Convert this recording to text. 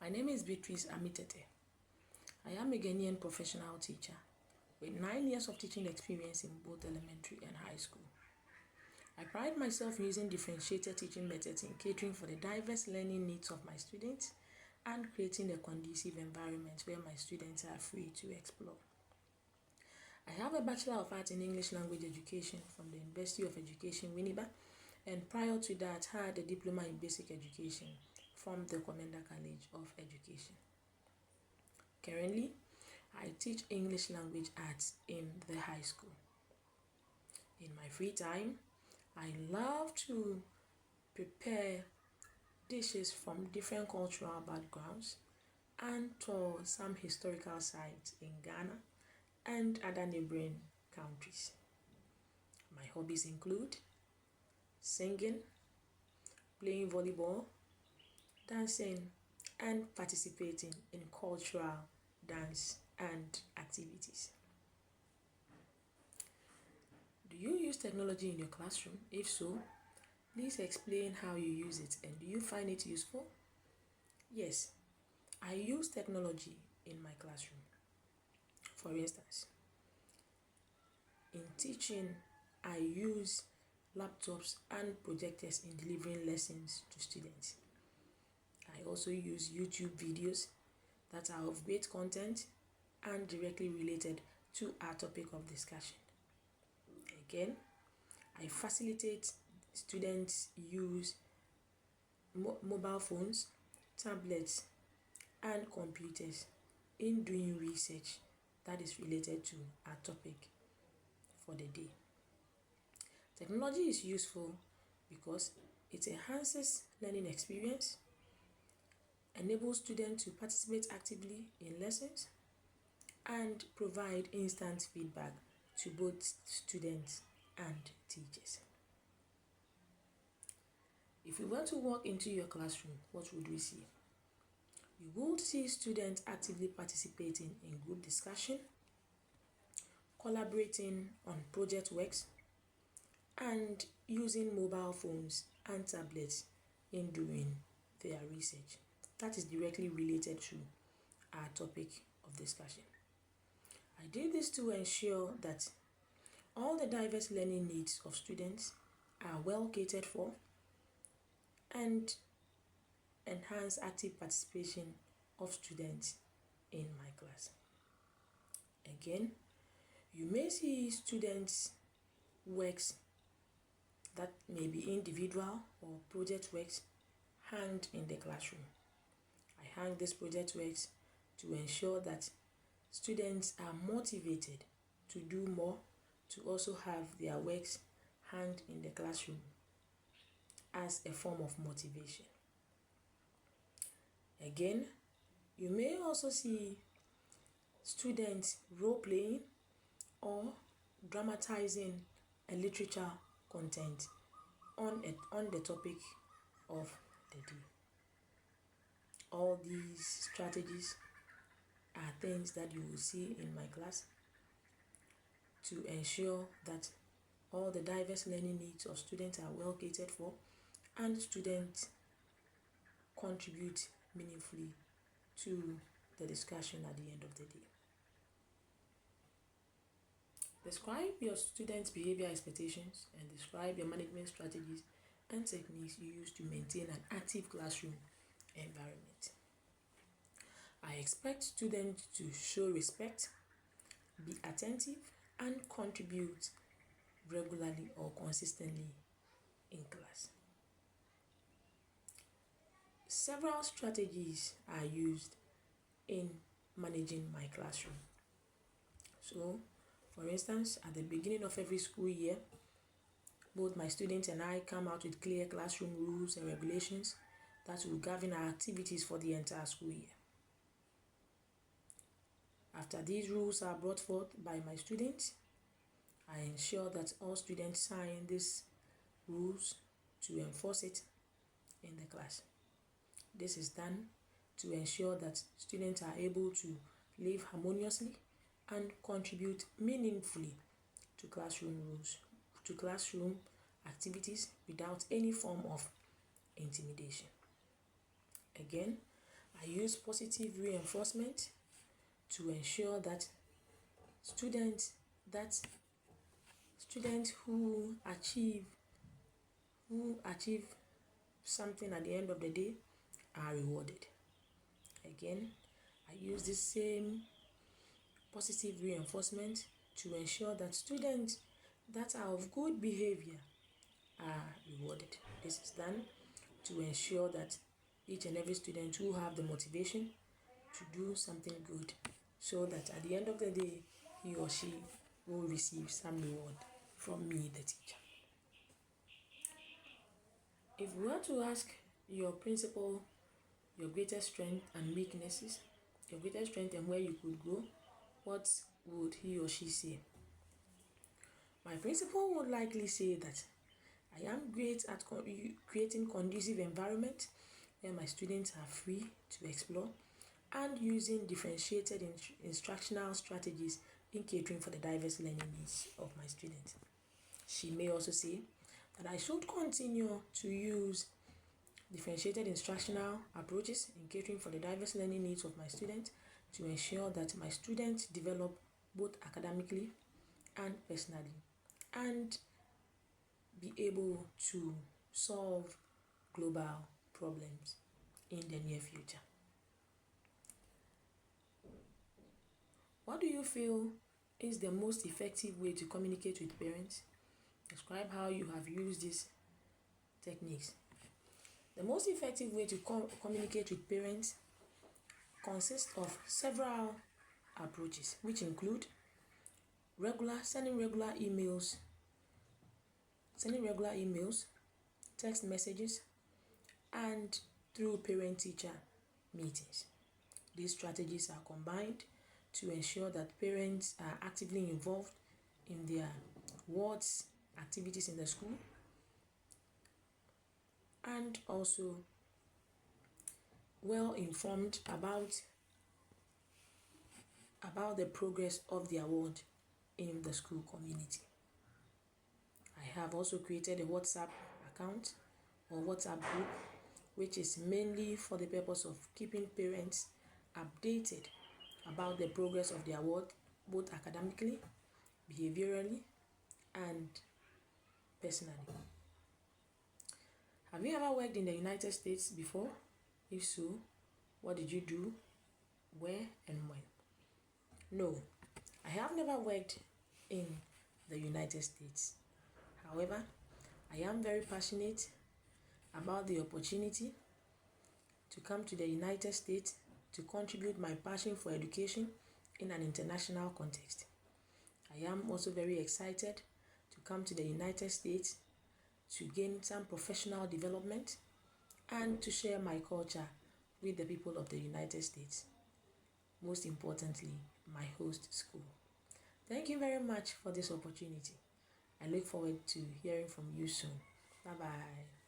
My name is Beatrice Tetteh. I am a Ghanaian professional teacher with 9 years of teaching experience in both elementary and high school. I pride myself in using differentiated teaching methods in catering for the diverse learning needs of my students and creating a conducive environment where my students are free to explore. I have a Bachelor of Arts in English Language Education from the University of Education, Winneba, and prior to that had a Diploma in Basic Education from the Commander College of Education. Currently, I teach English Language Arts in the high school. In my free time, I love to prepare dishes from different cultural backgrounds and tour some historical sites in Ghana and other neighboring countries. My hobbies include singing, playing volleyball, dancing, and participating in cultural dance and activities. Do you use technology in your classroom? If so, please explain how you use it and do you find it useful? Yes, I use technology in my classroom. For instance, in teaching, I use laptops and projectors in delivering lessons to students. I also use YouTube videos that are of great content and directly related to our topic of discussion. Again, I facilitate students use mobile phones, tablets, and computers in doing research that is related to our topic for the day. Technology is useful because it enhances learning experience, enables students to participate actively in lessons, and provide instant feedback to both students and teachers. If we were to walk into your classroom, what would we see? You would see students actively participating in group discussion, collaborating on project works, and using mobile phones and tablets in doing their research. That is directly related to our topic of discussion. I did this to ensure that all the diverse learning needs of students are well catered for and enhance active participation of students in my class. Again, you may see students' works that may be individual or project works hanged in the classroom. I hang these project works to ensure that students are motivated to do more, to also have their works hanged in the classroom as a form of motivation. Again, you may also see students role-playing or dramatizing a literature content on the topic of the day. All these strategies are things that you will see in my class to ensure that all the diverse learning needs of students are well catered for and students contribute meaningfully to the discussion at the end of the day. Describe your students' behavior expectations and describe your management strategies and techniques you use to maintain an active classroom environment. I expect students to show respect, be attentive, and contribute regularly or consistently in class. Several strategies are used in managing my classroom. So, for instance, at the beginning of every school year, both my students and I come out with clear classroom rules and regulations that will govern our activities for the entire school year. After these rules are brought forth by my students, I ensure that all students sign these rules to enforce it in the class. This is done to ensure that students are able to live harmoniously and contribute meaningfully to classroom rules, to classroom activities without any form of intimidation. Again, I use positive reinforcement to ensure that students who achieve something at the end of the day are rewarded. Again, I use the same positive reinforcement to ensure that students that are of good behavior are rewarded. This is done to ensure that each and every student who have the motivation to do something good, so that at the end of the day, he or she will receive some reward from me, the teacher. If we were to ask your principal your greatest strength and weaknesses, your greatest strength and where you could grow, what would he or she say? My principal would likely say that I am great at creating conducive environment where my students are free to explore and using differentiated instructional strategies in catering for the diverse learning needs of my students. She may also say that I should continue to use differentiated instructional approaches in catering for the diverse learning needs of my students to ensure that my students develop both academically and personally and be able to solve global problems in the near future. What do you feel is the most effective way to communicate with parents? Describe how you have used these techniques. The most effective way to communicate with parents consists of several approaches, which include sending regular emails, text messages, and through parent-teacher meetings. These strategies are combined to ensure that parents are actively involved in their wards activities in the school and also well informed about the progress of their ward in the school community. I have also created a WhatsApp account or WhatsApp group, which is mainly for the purpose of keeping parents updated about the progress of their ward, both academically, behaviorally, and personally. Have you ever worked in the United States before? If so, what did you do, where, and when? No, I have never worked in the United States. However, I am very passionate about the opportunity to come to the United States to contribute my passion for education in an international context. I am also very excited to come to the United States to gain some professional development and to share my culture with the people of the United States. Most importantly, my host school. Thank you very much for this opportunity. I look forward to hearing from you soon. Bye-bye.